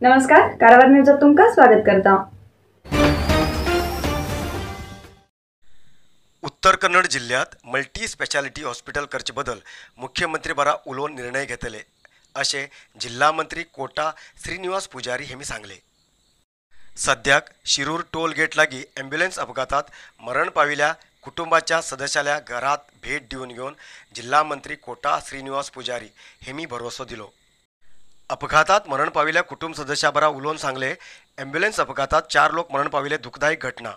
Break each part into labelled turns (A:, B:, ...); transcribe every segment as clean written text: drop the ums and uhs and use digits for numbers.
A: नमस्कार, कारवार न्यूजात तुमका स्वागत करता।
B: उत्तर कन्नड जिल्ह्यात मल्टी स्पेशालिटी हॉस्पिटल करचे बदल मुख्यमंत्री बरा उलोवन निर्णय घेतले असे जिल्हा मंत्री कोटा श्रीनिवास पुजारी हेमी सांगले। सद्याक शिरूर टोल गेट लागी ॲम्ब्युलन्स अपघातात मरण पाविल्या कुटुंबाच्या सदस्याला घरात भेट देऊन घेऊन जिल्हा मंत्री कोटा श्रीनिवास पुजारी हेमी भरोसा दिलो। अपघातात मरण पाविल्या कुटुंब सदस्याबरा उलोवन सांगले, ॲम्ब्युलन्स अपघातात 4 लोक मरण पाविले दुःखदायक घटना।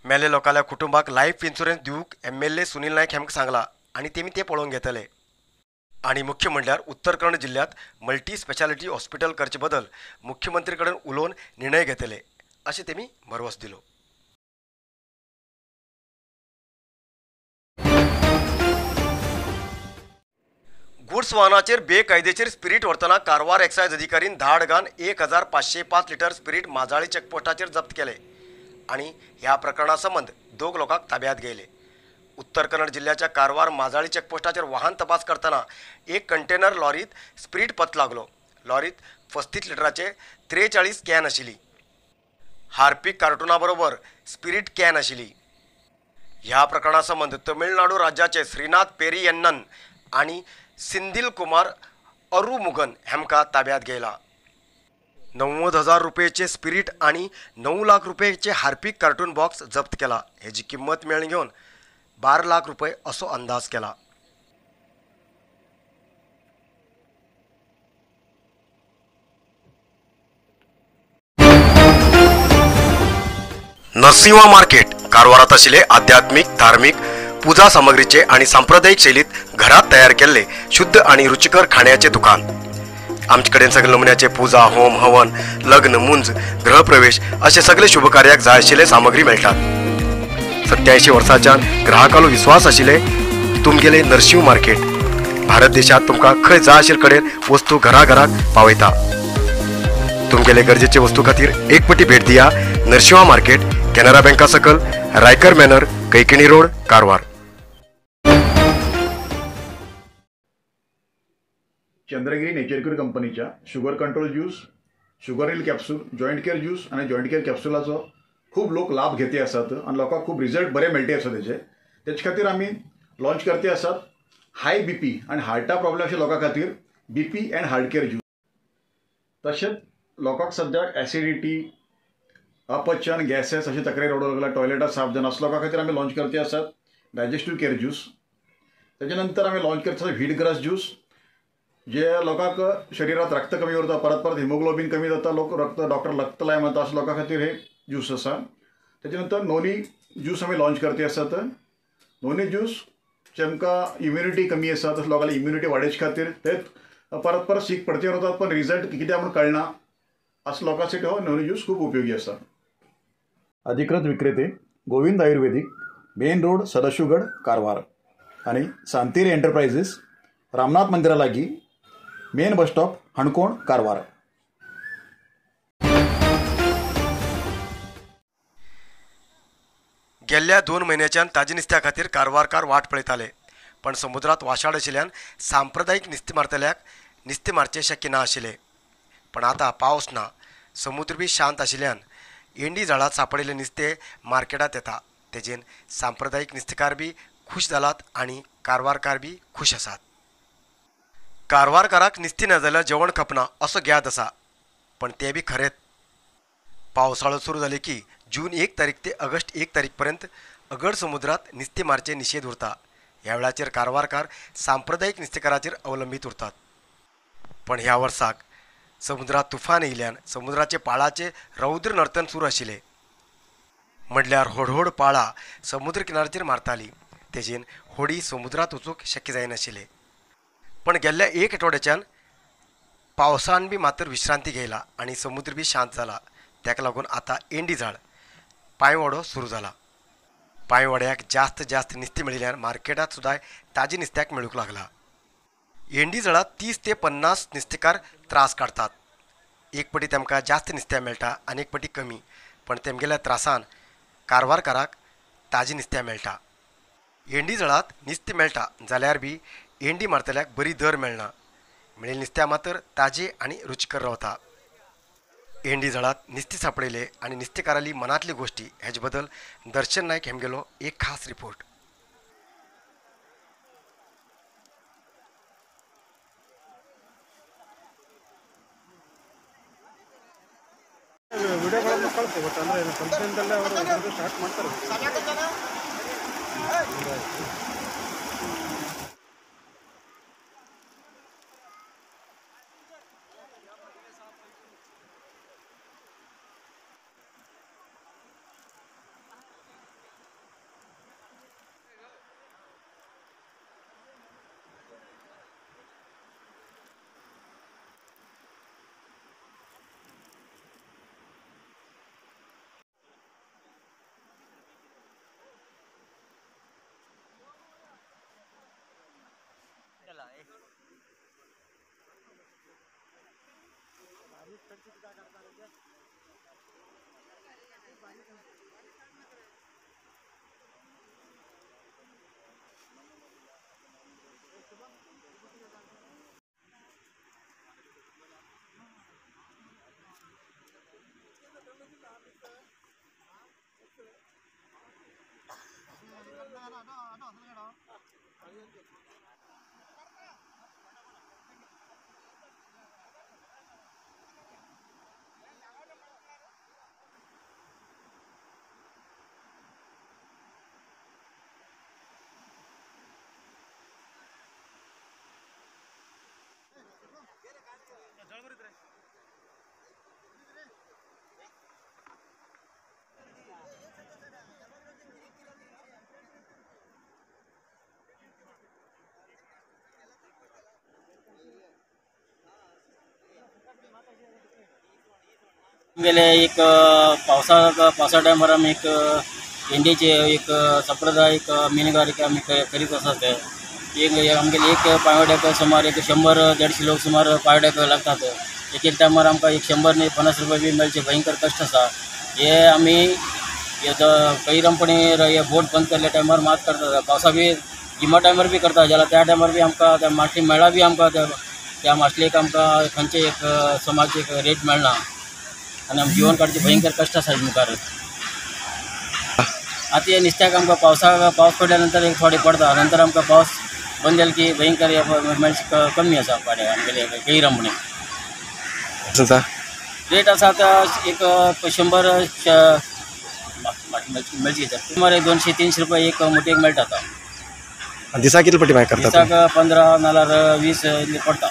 B: मेले लोकांच्या कुटुंबाक लाईफ इन्शुरन्स दिवूक MLA सुनील नाईक हेमक सांगला आणि तेमी ते पळोवन घेतले। आणि मुख्य म्हणल्यार उत्तर कन्नड जिल्ह्यात मल्टी स्पेशालिटी हॉस्पिटल करचे बदल मुख्यमंत्री कडेन उलोवन निर्णय घेतले असे तेमी भरवस दिलो। गुड्स वाहनाचेर बेकायदेशीर स्पिरीट व्हरतना कारवार एक्सायज अधिकारीन धाड घान 1505 लिटर स्पिरीट माजाळी चेकपोस्टाचेर जप्त केले आणि ह्या प्रकरणासंबंध 2 लोकांक ताब्यात गेले। उत्तर कन्नड जिल्ह्याच्या कारवार माजाळी चेकपोस्टाचेर वाहन तपास करताना एक कंटेनर लॉरीत स्पिरीट पत लागलो। लॉरीत 35 लिटराचे 43 कॅन आशिल्ली। हार्पिक कार्टुनाबरोबर स्पिरीट कॅन आशिल्ली। ह्या प्रकरणासंबंध तमिळनाडू राज्याचे श्रीनाथ पेरियन्नन आणि सिंधिल कुमार अरुमुगन हेमका ताब्यात गेला। 90,000 रुपयेचे स्पिरीट आणि 9 लाख रुपयेचे हार्पिक कार्टून बॉक्स जप्त केला। ह्याची किंमत मेळून घेऊन 12 लाख रुपये असो अंदाज केला। नरसिंह मार्केट कारवारात आशिल्ले आध्यात्मिक धार्मिक पूजा सामग्रीचे आणि सांप्रदायिक शैलीत घरात तयार केलेले शुद्ध आणि रुचिकर खाण्याचे दुकान। आमच्याकडे सगळे नमुन्याचे पूजा होम हवन लग्न मुंज गृहप्रवेश असे सगळे शुभ कार्याक जाय आशिल्ले सामग्री मेळटात। 87 वर्सांच्या ग्राहकालो विश्वास आशिल्ले तुमगेले नरसिंह मार्केट। भारत देशात तुमका खंय जाय आशिल्ले कडेन वस्तू घराघराक पावयता। तुमगेले गरजेचे वस्तू खातीर एक पटी भेट दिया नरसिंह मार्केट, कॅनरा बँका सकल, रायकर मॅनर, कैकिणी रोड, कारवार।
C: चंद्रगिरी नेचरक्यूर कंपनीच्या sugar control juice, sugar hill capsule, joint care juice आणि जॉईंट केअर कॅप्सूलाचो खूप लोक लाभ घेते असतात आणि लोकांक खूप रिझल्ट बरे मेळटे असतात त्याच्या खातीर आम्ही लॉन्च करते असतात हाय BP आणि हार्टा प्रॉब्लेम अशा लोकां खातीर BP and heart care juice. तसेच लोकांक सद्याक ॲसिडिटी अपचन गॅसेस अशी तक्रारी रडू लागला टॉयलेटात साफ जाणं असं लोकां खातीर आम्ही लॉन्च करते असतात डायजेस्टिव्ह केअर ज्यूस। त्याच्यानंतर आम्ही लॉन्च करते व्हीटग्रास ज्यूस जे लोकांक शरीरात रक्त कमी उरता परत परत हिमोग्लोबिन कमी जाता लोक डॉक्टर रक्त लाय म्हणता असं लोकां खातीर हे ज्यूस आसा। त्याच्यानंतर नोनी ज्यूस आम्ही लॉन्च करते असतात। नोनी ज्यूस जेमका इम्युनिटी कमी आसा तसं लोकांना इम्युनिटी वाडोवचे खातीर ते परत परत सीक पडचे वतात पण रिझल्ट कित्याक म्हणून कळना असं लोकांसाठी हो नोनी ज्यूस खूप उपयोगी आसा। अधिकृत विक्रेते गोविंद आयुर्वेदिक, मेन रोड सदाशिवगड कारवार आणि सांतेरी एंटरप्राइजेस रामनाथ मंदिरा लागी मेन बस स्टॉप हणकोण कारवार।
B: गेल्या 2 महिन्याच्यान ताजे नुस्त्या खातीर कारवारकार वाट पळयताले पण समुद्रात वाशाड आशिल्ल्यान सांप्रदायिक नुस्तें मारतल्याक नुस्तें मारचें शक्य ना आशिल्लें। पण आता पावस ना समुद्र बी शांत आशिल्ल्यान एंडी जाळात सापडिल्लें नुस्तें मार्केटात येता। तेजेन सांप्रदायिक नुस्तेकार बी खुश जालात आणि कारवारकार बी खुश आसात। कारवारकाराक नुस्तें ना जाल्यार जेवण खपना असो ज्ञात आसा पण ते बी खरेंच। पावसाळो सुरू जाले की जून 1 तारीख ते ऑगस्ट 1 तारीख पर्यंत अगड समुद्रात नुस्तें मारचे निषेध उरता। ह्या वेळाचेर कारवारकार सांप्रदायिक नुस्तेकाराचेर अवलंबीत उरतात। पण ह्या वर्साक समुद्रात तुफान येयल्यान समुद्राचे पाळाचे रौद्र नर्तन सुरू आशिल्लें। म्हणल्यार होडहोड पाळा समुद्र किनाऱ्याचेर मारताली तेजेन होडी समुद्रात वचूंक शक्य जायनाशिल्लें। पण गेल्ल्या 1 आठवड्याच्यान पावसान बी मात्र विश्रांती घेयला आणि समुद्र बी शांत जाला। त्याका लागून आता एंडी जाळ पांयवडो सुरू जाला। पांयवड्याक जास्त नुस्तें मेळिल्ल्यान मार्केटात सुद्दां ताजे नुस्त्याक मेळूंक लागला। एंडी जाळात 30 ते 50 नुस्तेकार त्रास काडतात। एक पटी तेमकां जास्त नुस्तें मेळटा आनी एक पटी कमी पण तेमगेल्या त्रासान कारवारकाराक ताजें नुस्तें मेळटा। एंडी जाळात नुस्तें मेळटा जाल्यार बी एंडी मारतल्याक बरी दर मेळना। मेळिल्लें नुस्तें मात्र ताजें आनी रुचकर रावता। एंडी जळात निस्ते सापडिले आणि निस्तेकाराली मनातली गोष्टी ह्याच्याबद्दल दर्शन नाईक हेमगेलो एक खास रिपोर्ट.
D: ವಿಡಿಯೋಗಳನ್ನು ಕಳಿಸಿ ಬಟ್ ಅಂದರೆ ಫಂಕ್ಷನ್ದಲ್ಲೇ ಅವರು ಸ್ಟಾರ್ಟ್ ಮಾಡ್ತಾರೆ.
E: गेले एक पावसा टायमार आमी एक इंडियेचे एक संप्रदायिक मीनगारिका आमी करीत आसात. एक आमगेले एक पांवड्याक सुमार एक 100-150 लोक सुमार पांवड्याक लागतात. एक टायमार आमकां एक 100-50 रुपया बी मेळचे भयंकर कश्ट आसा. हे आमी कैरमपणी हे बोट बंद केल्ल्या टायमार मात करतात. पावसा बी गिमा टायमार बी करता जाल्यार त्या टायमार बी आमकां त्या मासली मेळ्ळा बी आमकां त्या मासलेक आमकां खंयचे एक समाज एक रेट मेळना आनी आमकां जीवन काडचें भयंकर कश्ट आसा मुखार. आतां हे नुस्त्याक आमकां पावस पडल्या नंतर एक थोडे पडता, नंतर आमकां पावस बंद जालो की भयंकर मेळचे कमी आसा पाड्या आमगेले कैरमपणी. रेट आसा आतां एक 100 मेळची सुमार 200-300 रुपया एक मोठेक मेळटा. आतां
F: दिसा कितले पटी करता?
E: दिसाक 15 नाल्यार 20 इतले पडटा.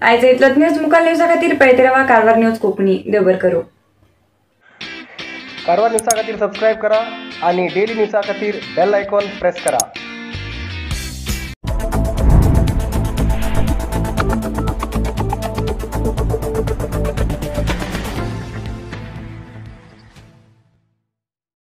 A: आयज इतलोच न्यूज. मुखार न्यूजा खातीर पळयत रावा कारवार न्यूज कोंकणी. देव बरें करूं.
F: कारवार न्यूजा खातीर सबस्क्राईब करा आणि डेली न्यूजा खातीर बेल आयकॉन प्रेस करा.